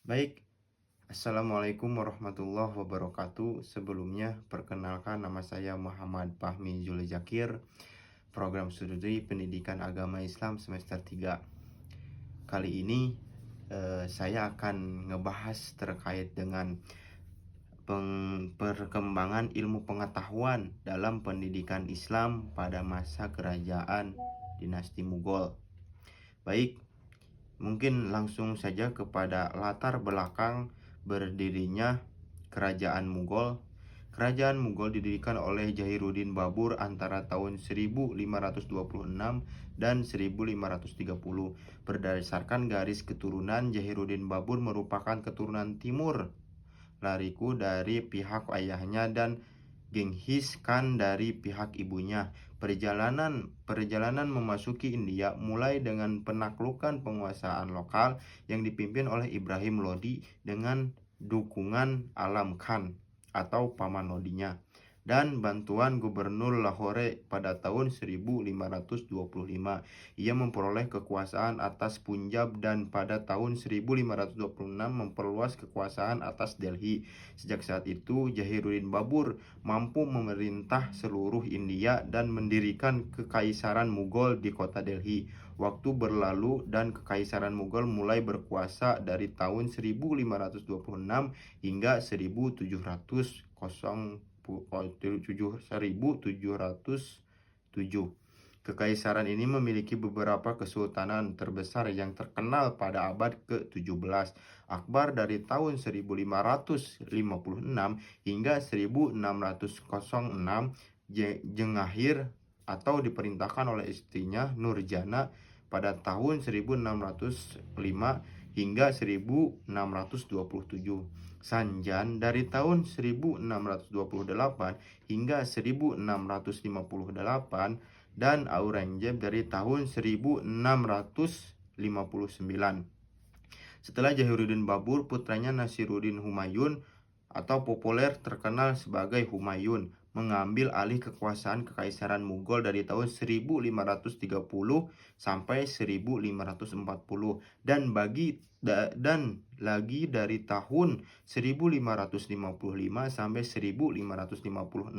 Baik, Assalamualaikum warahmatullahi wabarakatuh. Sebelumnya, perkenalkan nama saya Muhammad Fahmi Zuljakir, program studi Pendidikan Agama Islam semester 3. Kali ini saya akan ngebahas terkait dengan perkembangan ilmu pengetahuan dalam pendidikan Islam pada masa kerajaan dinasti Mughal. Baik, mungkin langsung saja kepada latar belakang berdirinya Kerajaan Mughal. Kerajaan Mughal didirikan oleh Jahiruddin Babur antara tahun 1526 dan 1530. Berdasarkan garis keturunan, Jahiruddin Babur merupakan keturunan timur lariku dari pihak ayahnya dan Genghis Khan dari pihak ibunya. Perjalanan memasuki India mulai dengan penaklukan penguasaan lokal yang dipimpin oleh Ibrahim Lodi dengan dukungan Alam Khan atau paman Lodinya dan bantuan Gubernur Lahore pada tahun 1525. Ia memperoleh kekuasaan atas Punjab dan pada tahun 1526 memperluas kekuasaan atas Delhi. Sejak saat itu, Jahiruddin Babur mampu memerintah seluruh India dan mendirikan kekaisaran Mughal di kota Delhi. Waktu berlalu dan kekaisaran Mughal mulai berkuasa dari tahun 1526 hingga 1707. Kekaisaran ini memiliki beberapa kesultanan terbesar yang terkenal pada abad ke-17. Akbar dari tahun 1556 hingga 1606, Jengahir atau diperintahkan oleh istrinya Nurjana pada tahun 1605 hingga 1627. Sanjan dari tahun 1628 hingga 1658 dan Aurangzeb dari tahun 1659. Setelah Jahiruddin Babur, putranya Nasiruddin Humayun atau populer terkenal sebagai Humayun mengambil alih kekuasaan kekaisaran Mughal dari tahun 1530 sampai 1540 dan lagi dari tahun 1555 sampai 1556.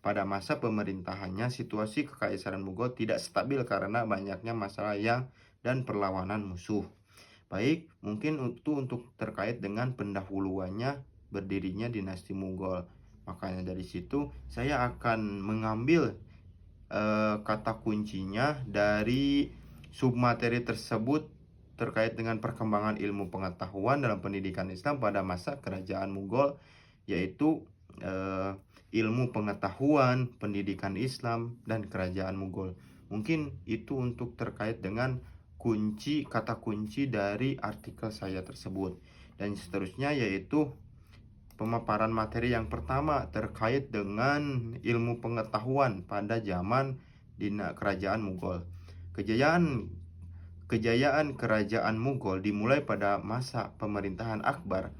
Pada masa pemerintahannya, situasi kekaisaran Mughal tidak stabil karena banyaknya masalah dan perlawanan musuh. Baik, mungkin itu untuk terkait dengan pendahuluannya berdirinya dinasti Mughal. Makanya dari situ saya akan mengambil kata kuncinya dari submateri tersebut terkait dengan perkembangan ilmu pengetahuan dalam pendidikan Islam pada masa kerajaan Mughal, yaitu ilmu pengetahuan, pendidikan Islam, dan kerajaan Mughal. Mungkin itu untuk terkait dengan kata kunci dari artikel saya tersebut. Dan seterusnya yaitu pemaparan materi yang pertama terkait dengan ilmu pengetahuan pada zaman kerajaan Mughal. Kejayaan kerajaan Mughal dimulai pada masa pemerintahan Akbar.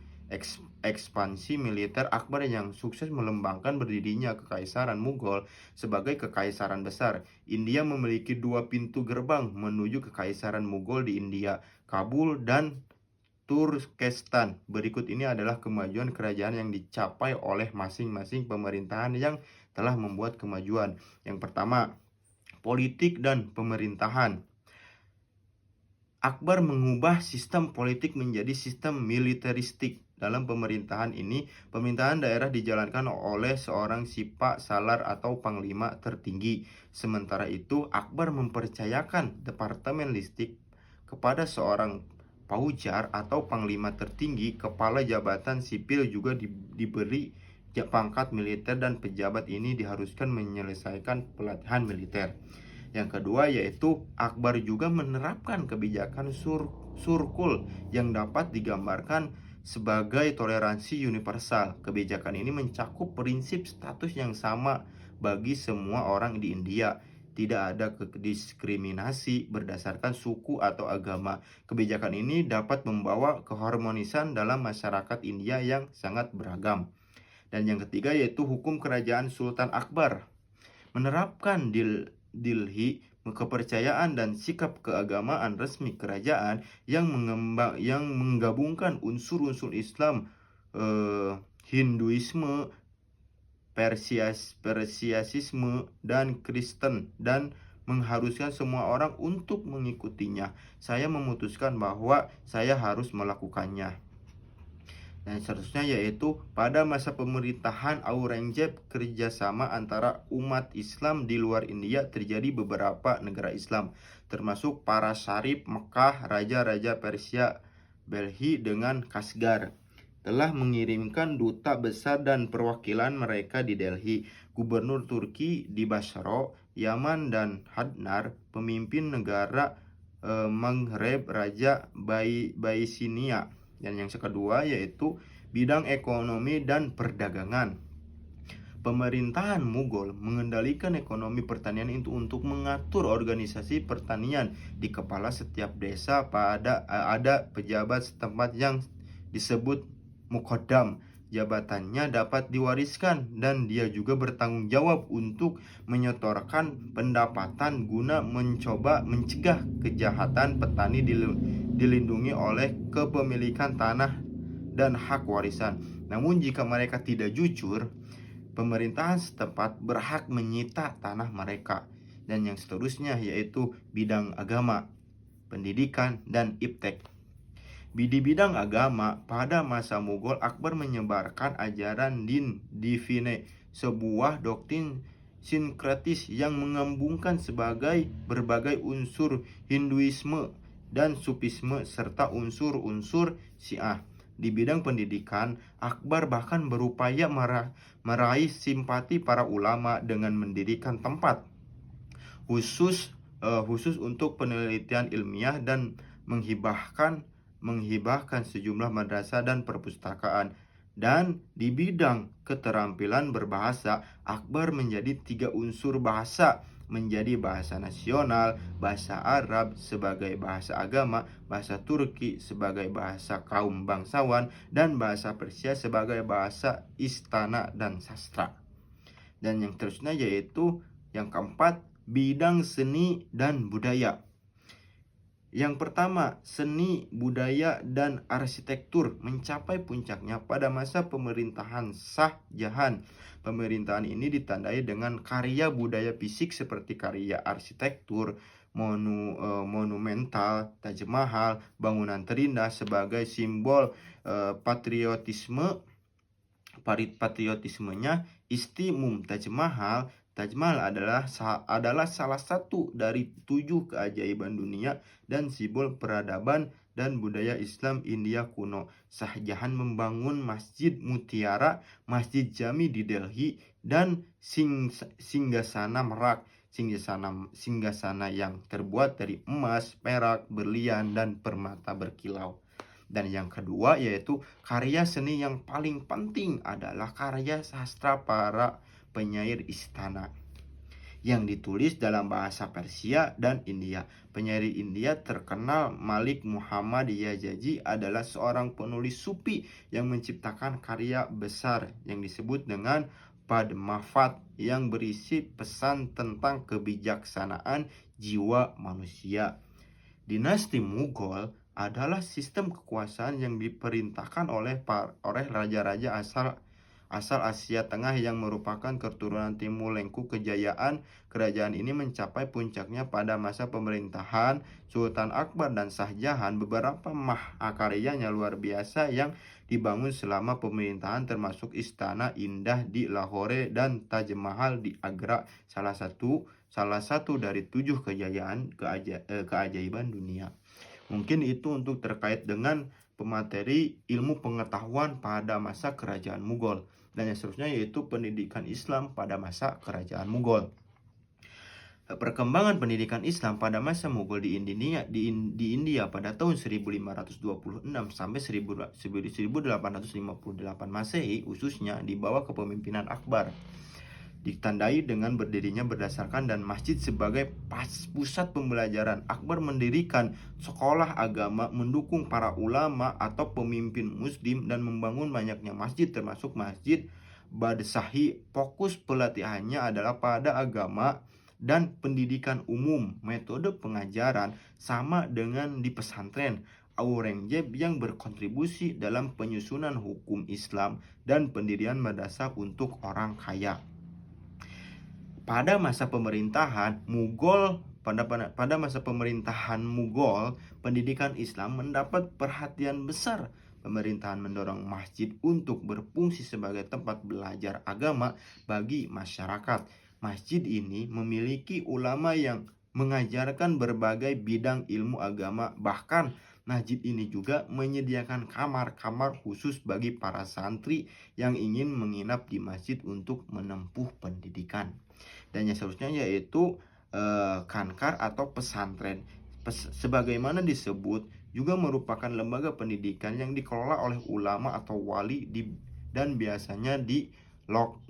Ekspansi militer Akbar yang sukses melembangkan berdirinya kekaisaran Mughal sebagai kekaisaran besar. India memiliki dua pintu gerbang menuju kekaisaran Mughal di India, Kabul dan Turkestan. Berikut ini adalah kemajuan kerajaan yang dicapai oleh masing-masing pemerintahan yang telah membuat kemajuan. Yang pertama, politik dan pemerintahan. Akbar mengubah sistem politik menjadi sistem militeristik. Dalam pemerintahan ini, pemerintahan daerah dijalankan oleh seorang sipa salar atau panglima tertinggi. Sementara itu, Akbar mempercayakan departemen listik kepada seorang paujar atau panglima tertinggi. Kepala jabatan sipil juga diberi pangkat militer dan pejabat ini diharuskan menyelesaikan pelatihan militer. Yang kedua yaitu Akbar juga menerapkan kebijakan surkul yang dapat digambarkan sebagai toleransi universal. Kebijakan ini mencakup prinsip status yang sama bagi semua orang di India. Tidak ada diskriminasi berdasarkan suku atau agama. Kebijakan ini dapat membawa keharmonisan dalam masyarakat India yang sangat beragam. Dan yang ketiga yaitu hukum kerajaan Sultan Akbar. Menerapkan Dilhi kepercayaan dan sikap keagamaan resmi kerajaan yang menggabungkan unsur-unsur Islam, Hinduisme, Persianisme dan Kristen, dan mengharuskan semua orang untuk mengikutinya. Saya memutuskan bahwa saya harus melakukannya. Dan seterusnya yaitu pada masa pemerintahan Aurangzeb, kerjasama antara umat Islam di luar India terjadi beberapa negara Islam, termasuk para syarif Mekah, raja-raja Persia, Delhi dengan Kashgar, telah mengirimkan duta besar dan perwakilan mereka di Delhi. Gubernur Turki di Basra, Yaman dan Hadnar, pemimpin negara Maghreb, Raja Byzantium. Dan yang kedua yaitu bidang ekonomi dan perdagangan. Pemerintahan Mughal mengendalikan ekonomi pertanian itu untuk mengatur organisasi pertanian. Di kepala setiap desa ada pejabat setempat yang disebut Muqaddam. Jabatannya dapat diwariskan dan dia juga bertanggung jawab untuk menyetorkan pendapatan guna mencoba mencegah kejahatan petani, dilindungi oleh kepemilikan tanah dan hak warisan. Namun jika mereka tidak jujur, pemerintahan setempat berhak menyita tanah mereka. Dan yang seterusnya yaitu bidang agama, pendidikan, dan iptek. Di bidang agama, pada masa Mughal, Akbar menyebarkan ajaran din divine, sebuah doktrin sinkretis yang menggabungkan berbagai unsur Hinduisme dan Sufisme serta unsur-unsur Syiah. Di bidang pendidikan, Akbar bahkan berupaya meraih simpati para ulama dengan mendirikan tempat khusus untuk penelitian ilmiah dan menghibahkan sejumlah madrasah dan perpustakaan. Dan di bidang keterampilan berbahasa, Akbar menjadi 3 unsur bahasa menjadi bahasa nasional, bahasa Arab sebagai bahasa agama, bahasa Turki sebagai bahasa kaum bangsawan, dan bahasa Persia sebagai bahasa istana dan sastra. Dan yang terusnya yaitu yang keempat, bidang seni dan budaya. Yang pertama, seni, budaya, dan arsitektur mencapai puncaknya pada masa pemerintahan Shah Jahan. Pemerintahan ini ditandai dengan karya budaya fisik seperti karya arsitektur, monumental, Taj Mahal, bangunan terindah sebagai simbol patriotismenya. Taj Mahal adalah salah satu dari 7 keajaiban dunia dan simbol peradaban dan budaya Islam India kuno. Shah Jahan membangun Masjid Mutiara, Masjid Jami di Delhi, dan singgasana Merak. Singgasana yang terbuat dari emas, perak, berlian, dan permata berkilau. Dan yang kedua yaitu karya seni yang paling penting adalah karya sastra para penyair istana yang ditulis dalam bahasa Persia dan India. Penyair India terkenal Malik Muhammad Yazaji adalah seorang penulis sufi yang menciptakan karya besar yang disebut dengan Padmavat yang berisi pesan tentang kebijaksanaan jiwa manusia. Dinasti Mughal adalah sistem kekuasaan yang diperintahkan oleh raja-raja asal Asia Tengah yang merupakan keturunan Timur Lengku. Kejayaan kerajaan ini mencapai puncaknya pada masa pemerintahan Sultan Akbar dan Shah Jahan. Beberapa mahakaryanya luar biasa yang dibangun selama pemerintahan termasuk Istana Indah di Lahore dan Taj Mahal di Agra, salah satu dari 7 keajaiban dunia. Mungkin itu untuk terkait dengan pemateri ilmu pengetahuan pada masa kerajaan Mughal. Dan yang seterusnya yaitu pendidikan Islam pada masa kerajaan Mughal. Perkembangan pendidikan Islam pada masa Mughal di India pada tahun 1526 sampai 1858 Masehi, khususnya di bawah kepemimpinan Akbar, ditandai dengan berdirinya berdasarkan dan masjid sebagai pusat pembelajaran. Akbar mendirikan sekolah agama, mendukung para ulama atau pemimpin muslim, dan membangun banyaknya masjid termasuk Masjid Badsahi. Fokus pelatihannya adalah pada agama, dan pendidikan umum. Metode pengajaran sama dengan di pesantren. Aurangzeb yang berkontribusi dalam penyusunan hukum Islam dan pendirian madrasah untuk orang kaya. Pada masa pemerintahan Mughal, pada masa pemerintahan Mughal, pendidikan Islam mendapat perhatian besar. Pemerintahan mendorong masjid untuk berfungsi sebagai tempat belajar agama bagi masyarakat. Masjid ini memiliki ulama yang mengajarkan berbagai bidang ilmu agama. Bahkan masjid ini juga menyediakan kamar-kamar khusus bagi para santri yang ingin menginap di masjid untuk menempuh pendidikan. Dan yang seterusnya yaitu Kankar atau pesantren. Sebagaimana disebut, juga merupakan lembaga pendidikan yang dikelola oleh ulama atau wali dan biasanya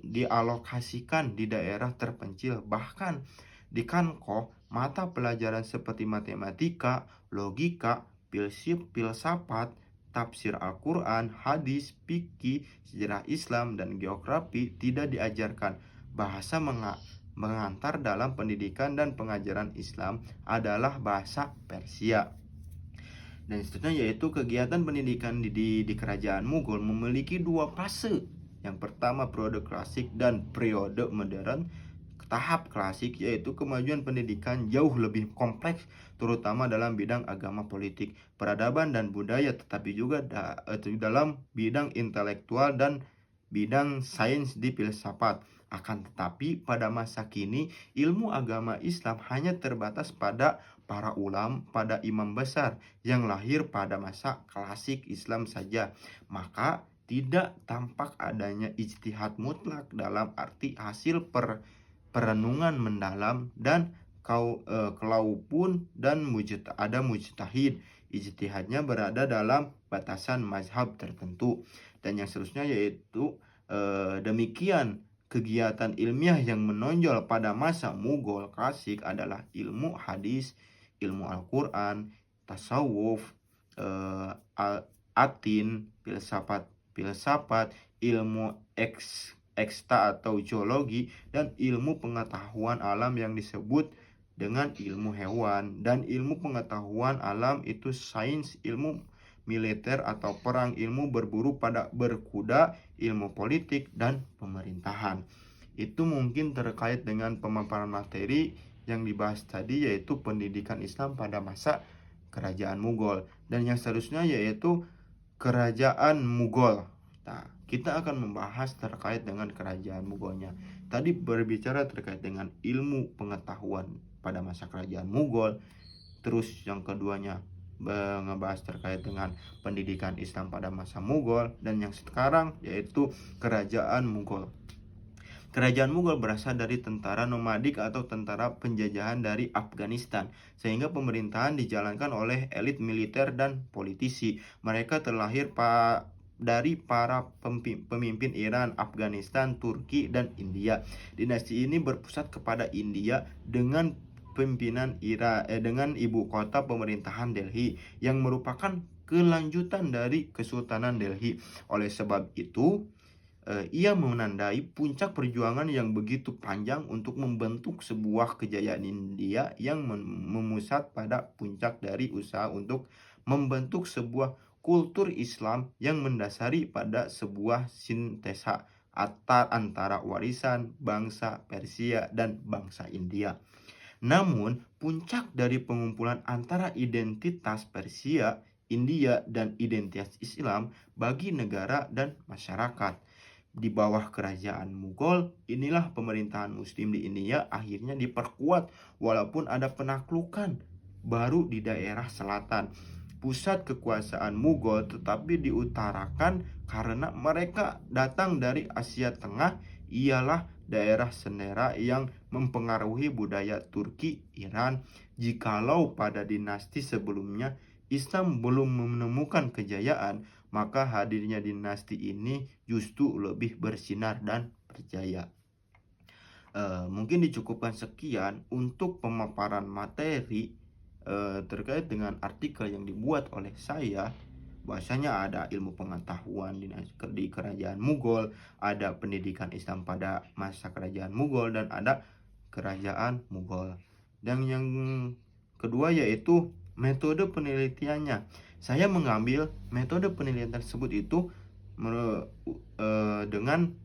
dialokasikan di daerah terpencil. Bahkan di Kankoh, mata pelajaran seperti matematika, logika, filsafat, tafsir Al-Quran, hadis, fikih, sejarah Islam, dan geografi tidak diajarkan. Bahasa mengantar dalam pendidikan dan pengajaran Islam adalah bahasa Persia. Dan seterusnya yaitu kegiatan pendidikan di kerajaan Mughal memiliki dua fase. Yang pertama periode klasik dan periode modern. Tahap klasik yaitu kemajuan pendidikan jauh lebih kompleks, terutama dalam bidang agama, politik, peradaban, dan budaya, tetapi juga dalam bidang intelektual dan bidang sains di filsafat. Akan tetapi pada masa kini ilmu agama Islam hanya terbatas pada para ulama, pada imam besar yang lahir pada masa klasik Islam saja. Maka tidak tampak adanya ijtihad mutlak dalam arti hasil perenungan mendalam dan kalaupun dan ada mujtahid, ijtihadnya berada dalam batasan mazhab tertentu. Dan yang seterusnya yaitu demikian kegiatan ilmiah yang menonjol pada masa Mughal klasik adalah ilmu hadis, ilmu Al-Quran, tasawuf, atin, filsafat, ilmu eksta atau geologi, dan ilmu pengetahuan alam yang disebut dengan ilmu hewan. Dan ilmu pengetahuan alam itu sains, ilmu militer atau perang, ilmu berburu pada berkuda, ilmu politik, dan pemerintahan. Itu mungkin terkait dengan pemaparan materi yang dibahas tadi, yaitu pendidikan Islam pada masa kerajaan Mughal. Dan yang seterusnya yaitu kerajaan Mughal. Nah, kita akan membahas terkait dengan kerajaan Mughalnya. Tadi berbicara terkait dengan ilmu pengetahuan pada masa kerajaan Mughal. Terus yang keduanya ngebahas terkait dengan pendidikan Islam pada masa Mughal. Dan yang sekarang yaitu kerajaan Mughal. Kerajaan Mughal berasal dari tentara nomadik atau tentara penjajahan dari Afghanistan, sehingga pemerintahan dijalankan oleh elit militer dan politisi. Mereka terlahir dari para pemimpin Iran, Afghanistan, Turki, dan India. Dinasti ini berpusat kepada India dengan pimpinan dengan ibu kota pemerintahan Delhi yang merupakan kelanjutan dari Kesultanan Delhi. Oleh sebab itu, ia menandai puncak perjuangan yang begitu panjang untuk membentuk sebuah kejayaan India yang memusat pada puncak dari usaha untuk membentuk sebuah kultur Islam yang mendasari pada sebuah sintesa antara warisan bangsa Persia dan bangsa India. Namun, puncak dari pengumpulan antara identitas Persia, India, dan identitas Islam bagi negara dan masyarakat. Di bawah kerajaan Mughal, inilah pemerintahan Muslim di India akhirnya diperkuat walaupun ada penaklukan baru di daerah selatan. Pusat kekuasaan Mughal tetapi diutarakan karena mereka datang dari Asia Tengah, ialah daerah Sendera yang mempengaruhi budaya Turki, Iran. Jikalau pada dinasti sebelumnya Islam belum menemukan kejayaan, maka hadirnya dinasti ini justru lebih bersinar dan berjaya. Mungkin dicukupkan sekian untuk pemaparan materi terkait dengan artikel yang dibuat oleh saya. Bahwasanya ada ilmu pengetahuan di kerajaan Mughal, ada pendidikan Islam pada masa kerajaan Mughal, dan ada kerajaan Mughal. Dan yang kedua yaitu metode penelitiannya. Saya mengambil metode penelitian tersebut itu dengan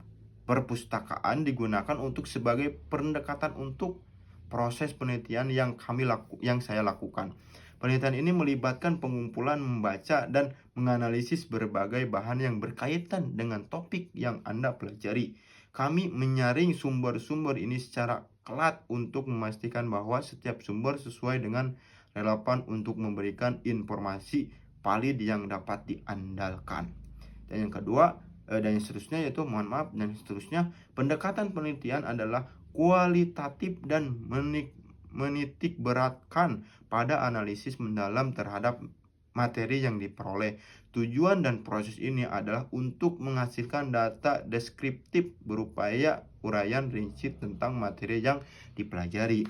perpustakaan digunakan untuk sebagai pendekatan untuk proses penelitian yang saya lakukan. Penelitian ini melibatkan pengumpulan, membaca, dan menganalisis berbagai bahan yang berkaitan dengan topik yang Anda pelajari. Kami menyaring sumber-sumber ini secara kelat untuk memastikan bahwa setiap sumber sesuai dengan relevan untuk memberikan informasi valid yang dapat diandalkan. Dan yang kedua, dan yang seterusnya yaitu dan seterusnya, pendekatan penelitian adalah kualitatif dan menitik beratkan pada analisis mendalam terhadap materi yang diperoleh. Tujuan dan proses ini adalah untuk menghasilkan data deskriptif berupa uraian rinci tentang materi yang dipelajari.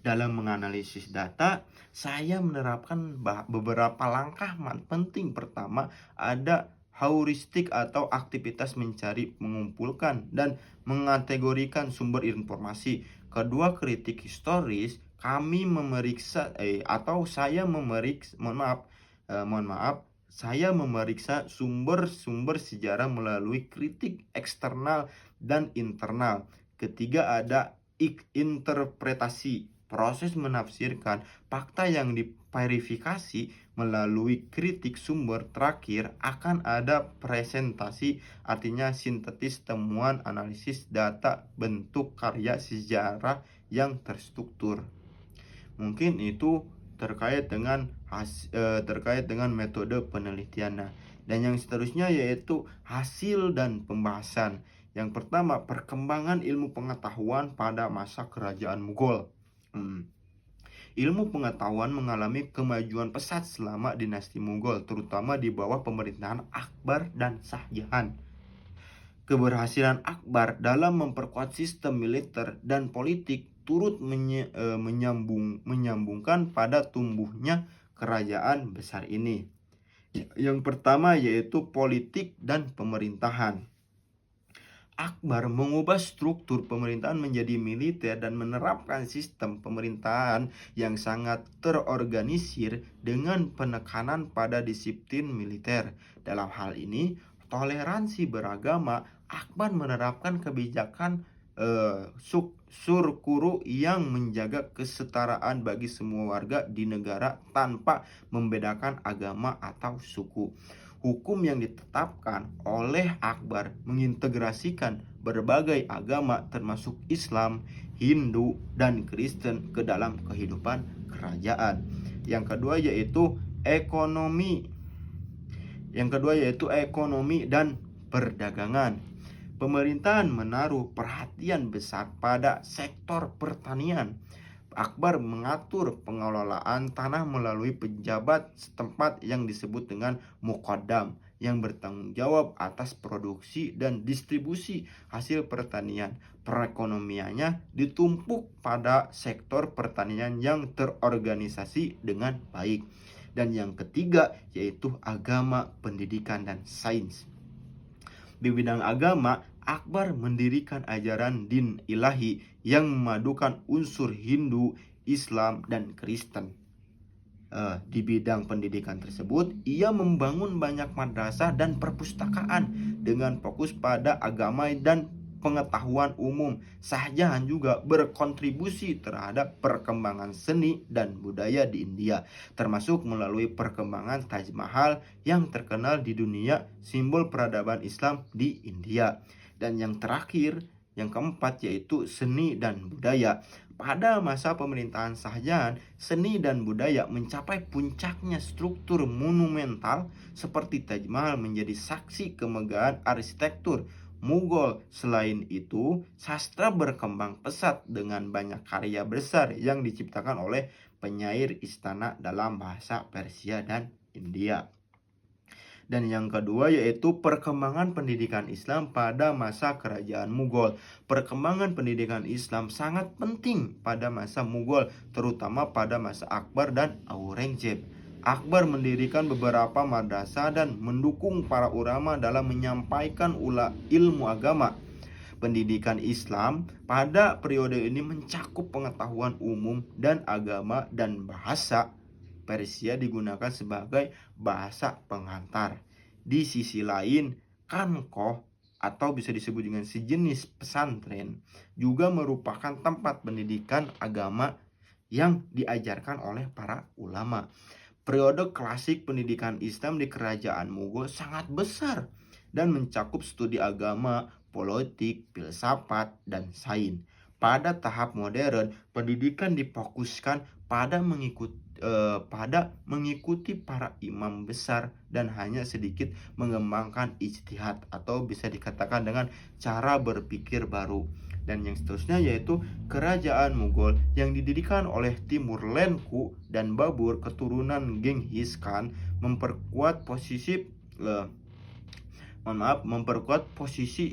Dalam menganalisis data, saya menerapkan beberapa langkah penting. Pertama, ada heuristik atau aktivitas mencari, mengumpulkan, dan mengategorikan sumber informasi. Kedua, kritik historis. Kami memeriksa saya memeriksa sumber-sumber sejarah melalui kritik eksternal dan internal. Ketiga, ada interpretasi, proses menafsirkan fakta yang diverifikasi melalui kritik sumber. Terakhir, akan ada presentasi, artinya sintetis temuan, analisis data, bentuk karya sejarah yang terstruktur. Mungkin itu terkait dengan metode penelitian. Dan yang seterusnya yaitu hasil dan pembahasan. Yang pertama, perkembangan ilmu pengetahuan pada masa kerajaan Mughal. Ilmu pengetahuan mengalami kemajuan pesat selama dinasti Mughal, terutama di bawah pemerintahan Akbar dan Shah Jahan. Keberhasilan Akbar dalam memperkuat sistem militer dan politik turut menyambungkan pada tumbuhnya kerajaan besar ini. Yang pertama yaitu politik dan pemerintahan. Akbar mengubah struktur pemerintahan menjadi militer dan menerapkan sistem pemerintahan yang sangat terorganisir dengan penekanan pada disiplin militer. Dalam hal ini, toleransi beragama, Akbar menerapkan kebijakan surkuru yang menjaga kesetaraan bagi semua warga di negara tanpa membedakan agama atau suku. Hukum yang ditetapkan oleh Akbar mengintegrasikan berbagai agama termasuk Islam, Hindu, dan Kristen ke dalam kehidupan kerajaan. Yang kedua yaitu ekonomi dan perdagangan. Pemerintahan menaruh perhatian besar pada sektor pertanian. Akbar mengatur pengelolaan tanah melalui pejabat setempat yang disebut dengan muqaddam, yang bertanggung jawab atas produksi dan distribusi hasil pertanian. Perekonomiannya ditumpuk pada sektor pertanian yang terorganisasi dengan baik. Dan yang ketiga yaitu agama, pendidikan, dan sains. Di bidang agama, Akbar mendirikan ajaran din ilahi yang memadukan unsur Hindu, Islam, dan Kristen. Di bidang pendidikan tersebut, ia membangun banyak madrasah dan perpustakaan dengan fokus pada agama dan pengetahuan umum. Shah Jahan juga berkontribusi terhadap perkembangan seni dan budaya di India, termasuk melalui perkembangan Taj Mahal yang terkenal di dunia, simbol peradaban Islam di India. Dan yang terakhir, yang keempat yaitu seni dan budaya. Pada masa pemerintahan Shah Jahan, seni dan budaya mencapai puncaknya. Struktur monumental seperti Taj Mahal menjadi saksi kemegahan arsitektur Mughal. Selain itu, sastra berkembang pesat dengan banyak karya besar yang diciptakan oleh penyair istana dalam bahasa Persia dan India. Dan yang kedua yaitu perkembangan pendidikan Islam pada masa kerajaan Mughal. Perkembangan pendidikan Islam sangat penting pada masa Mughal, terutama pada masa Akbar dan Aurangzeb. Akbar mendirikan beberapa madrasah dan mendukung para ulama dalam menyampaikan ilmu agama. Pendidikan Islam pada periode ini mencakup pengetahuan umum dan agama dan bahasa. Persia digunakan sebagai bahasa pengantar. Di sisi lain, Kankoh atau bisa disebut dengan sejenis pesantren juga merupakan tempat pendidikan agama yang diajarkan oleh para ulama. Periode klasik pendidikan Islam di kerajaan Mughal sangat besar dan mencakup studi agama, politik, filsafat, dan sains. Pada tahap modern, pendidikan difokuskan pada mengikuti para imam besar dan hanya sedikit mengembangkan ijtihad atau bisa dikatakan dengan cara berpikir baru. Dan yang seterusnya yaitu kerajaan Mughal yang didirikan oleh Timur Lenku dan Babur keturunan Genghis Khan memperkuat posisi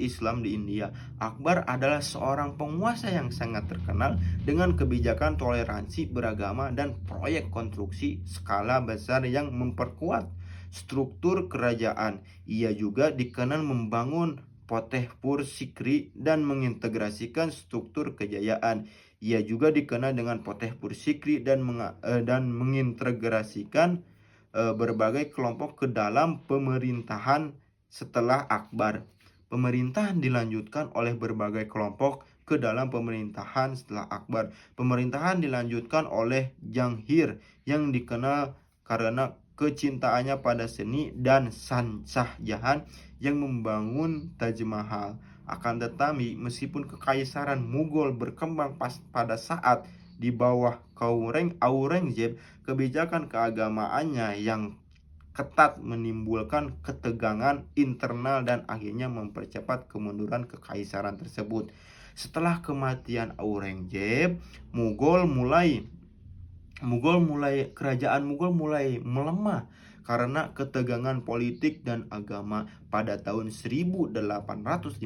Islam di India. Akbar adalah seorang penguasa yang sangat terkenal dengan kebijakan toleransi beragama dan proyek konstruksi skala besar yang memperkuat struktur kerajaan. Ia juga dikenal membangun Fatehpur Sikri dan mengintegrasikan struktur kejayaan. Ia juga dikenal dengan Fatehpur Sikri dan mengintegrasikan berbagai kelompok ke dalam pemerintahan. Setelah Akbar, pemerintahan dilanjutkan oleh berbagai kelompok ke dalam pemerintahan. Setelah Akbar, pemerintahan dilanjutkan oleh Janghir yang dikenal karena kecintaannya pada seni, dan Shah Jahan yang membangun Taj Mahal. Akan tetapi, meskipun kekaisaran Mughal berkembang pada saat di bawah Aurangzeb, kebijakan keagamaannya yang ketat menimbulkan ketegangan internal dan akhirnya mempercepat kemunduran kekaisaran tersebut. Setelah kematian Aurangzeb, kerajaan Mughal mulai melemah karena ketegangan politik dan agama. Pada tahun 1857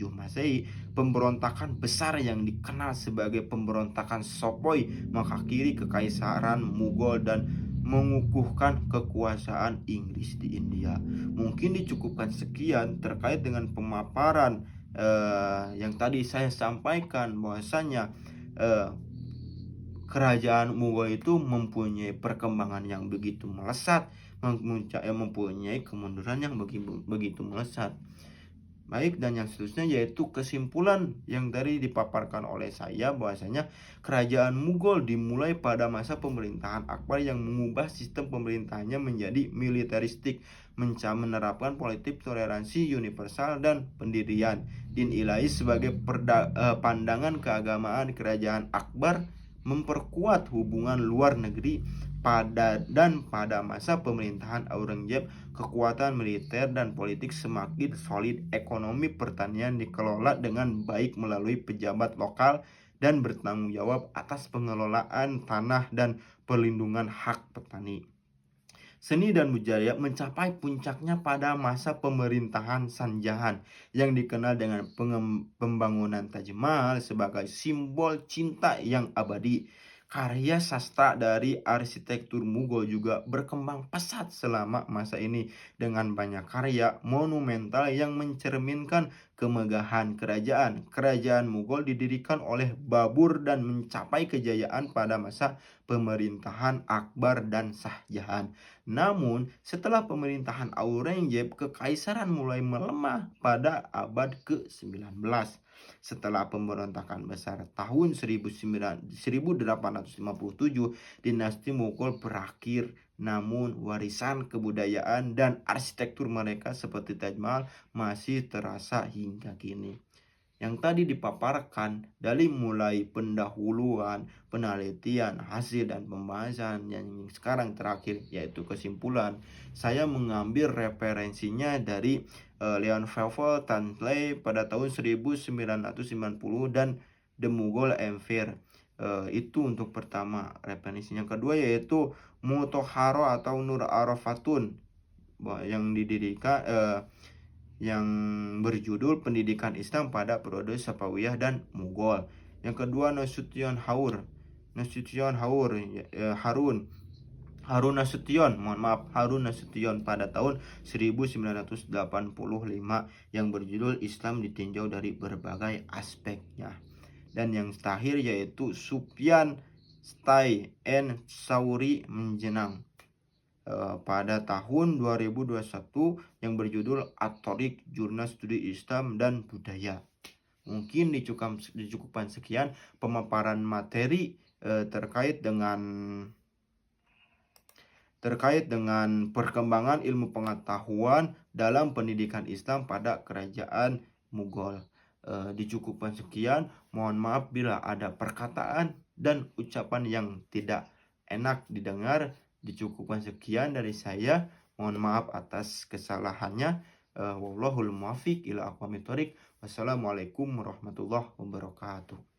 Masehi, pemberontakan besar yang dikenal sebagai pemberontakan Sepoy mengakhiri kekaisaran Mughal dan mengukuhkan kekuasaan Inggris di India. Mungkin dicukupkan sekian terkait dengan pemaparan yang tadi saya sampaikan, bahwasanya kerajaan Mughal itu mempunyai perkembangan yang begitu melesat, mempunyai kemunduran yang begitu melesat. Baik, dan yang seterusnya yaitu kesimpulan yang tadi dipaparkan oleh saya, bahwasanya kerajaan Mughal dimulai pada masa pemerintahan Akbar yang mengubah sistem pemerintahannya menjadi militeristik, menerapkan politik toleransi universal dan pendirian din ilahi sebagai pandangan keagamaan. Kerajaan Akbar memperkuat hubungan luar negeri pada masa pemerintahan Aurangzeb, kekuatan militer dan politik semakin solid. Ekonomi pertanian dikelola dengan baik melalui pejabat lokal dan bertanggung jawab atas pengelolaan tanah dan perlindungan hak petani. Seni dan budaya mencapai puncaknya pada masa pemerintahan Shah Jahan yang dikenal dengan pembangunan Taj Mahal sebagai simbol cinta yang abadi. Karya sastra dari arsitektur Mughal juga berkembang pesat selama masa ini dengan banyak karya monumental yang mencerminkan kemegahan kerajaan. Kerajaan Mughal didirikan oleh Babur dan mencapai kejayaan pada masa pemerintahan Akbar dan Shah Jahan. Namun, setelah pemerintahan Aurangzeb, kekaisaran mulai melemah pada abad ke-19. Setelah pemberontakan besar tahun 1857, dinasti Mughal berakhir. Namun, warisan kebudayaan dan arsitektur mereka seperti Taj Mahal masih terasa hingga kini. Yang tadi dipaparkan dari mulai pendahuluan, penelitian, hasil dan pembahasan, yang sekarang terakhir yaitu kesimpulan, saya mengambil referensinya dari Leon Fauvel Tantley pada tahun 1990 dan The Mughal Empire. Itu untuk pertama referensinya. Kedua yaitu Mutahharo atau Nur Arafatun yang didirikan yang berjudul Pendidikan Islam pada Periode Safawiyah dan Mughal. Yang kedua Nasution Harun Harun Nasution, Harun Nasution pada tahun 1985 yang berjudul Islam Ditinjau dari Berbagai Aspeknya. Dan yang terakhir yaitu Sufyan Stay and Sauri Menjenang pada tahun 2021 yang berjudul At-Thoriq, Jurnal Studi Islam dan Budaya. Mungkin dicukupkan sekian pemaparan materi terkait dengan perkembangan ilmu pengetahuan dalam pendidikan Islam pada kerajaan Mughal. Dicukupkan sekian. Mohon maaf bila ada perkataan dan ucapan yang tidak enak didengar. Dicukupkan sekian dari saya. Mohon maaf atas kesalahannya. Wallahul muwaffiq ila aqwamit thoriq. Wassalamualaikum warahmatullahi wabarakatuh.